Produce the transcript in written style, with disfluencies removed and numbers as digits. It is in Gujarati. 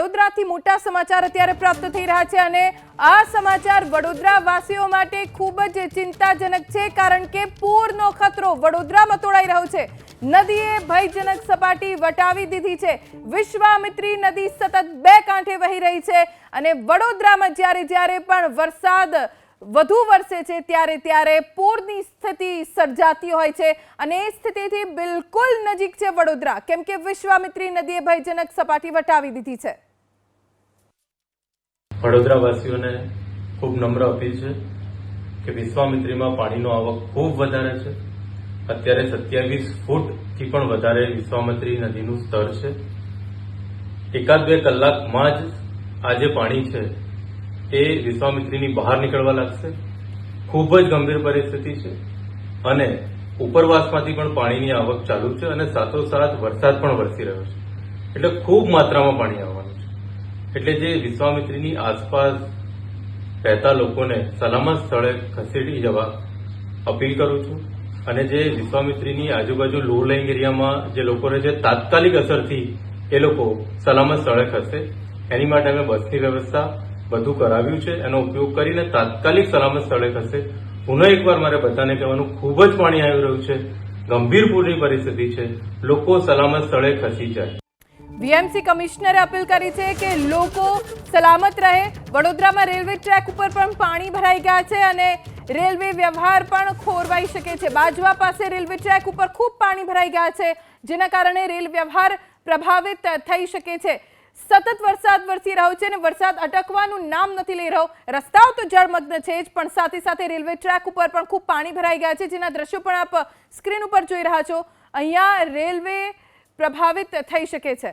વડોદરાથી મોટા સમાચાર અત્યારે પ્રાપ્ત થઈ રહ્યા છે અને આ સમાચાર વડોદરા વાસીઓ માટે ખૂબ જ ચિંતાજનક છે, કારણ કે પૂરનો ખતરો વડોદરામાં તોડાઈ રહ્યો છે। નદીએ ભયજનક સપાટી વટાવી દીધી છે। વિશ્વામિત્રી નદી સતત બે કાંઠે વહી રહી છે અને વડોદરામાં જ્યારે પણ વરસાદ વધુ વરસે છે ત્યારે પૂરની સ્થિતિ સર્જાતી હોય છે અને એ સ્થિતિથી બિલકુલ નજીક છે વડોદરા, કેમ કે વિશ્વામિત્રી નદીએ ભયજનક સપાટી વટાવી દીધી છે। વડોદરા વાસીઓને ખૂબ નમ્ર અપીલ છે કે વિશ્વામિત્રીમાં પાણીનો આવક ખૂબ વધારે છે। અત્યારે 27 ફૂટથી પણ વધારે વિશ્વામિત્રી નદીનું સ્તર છે। એકાદ બે કલાકમાં જ આ જે પાણી છે એ વિશ્વામિત્રીની બહાર નીકળવા લાગશે। ખૂબ જ ગંભીર પરિસ્થિતિ છે અને ઉપરવાસમાંથી પણ પાણીની આવક ચાલુ છે અને સાથોસાથ વરસાદ પણ વરસી રહ્યો છે, એટલે ખૂબ માત્રામાં પાણી આવવાનું છે। એટલે જે વિશ્વામિત્રીની આસપાસ રહેતા લોકોને સલામત સ્થળે ખસેડી જવા અપીલ કરું છું અને જે વિશ્વામિત્રીની આજુબાજુ લો લાઇંગ એરિયામાં જે લોકો રહે છે તાત્કાલિક અસરથી એ લોકો સલામત સ્થળે ખસે એની માટે અમે બસની વ્યવસ્થા બધું કરાવ્યું છે। એનો ઉપયોગ કરીને તાત્કાલિક સલામત સ્થળે ખસે। પુનઃ એકવાર મારે બધાને કહેવાનું, ખૂબ જ પાણી આવી રહ્યું છે, ગંભીર પૂરની પરિસ્થિતિ છે, લોકો સલામત સ્થળે ખસી જાય। વીએમસી કમિશનરે અપીલ કરી છે કે લોકો સલામત રહે। વડોદરામાં રેલવે ટ્રેક ઉપર પણ પાણી ભરાઈ ગયા છે અને રેલવે વ્યવહાર પણ ખોરવાઈ શકે છે। બાજવા પાસે રેલવે ટ્રેક ઉપર ખૂબ પાણી ભરાઈ ગયા છે, જેના કારણે રેલ વ્યવહાર પ્રભાવિત થઈ શકે છે। સતત વરસાદ વરસી રહ્યો છે અને વરસાદ અટકવાનું નામ નથી લઈ રહ્યો। રસ્તાઓ તો જળમગ્ન છે જ, પણ સાથે સાથે રેલવે ટ્રેક ઉપર પણ ખૂબ પાણી ભરાઈ ગયા છે, જેના દ્રશ્યો પણ આપ સ્ક્રીન ઉપર જોઈ રહ્યા છો। અહીંયા રેલવે પ્રભાવિત થઈ શકે છે।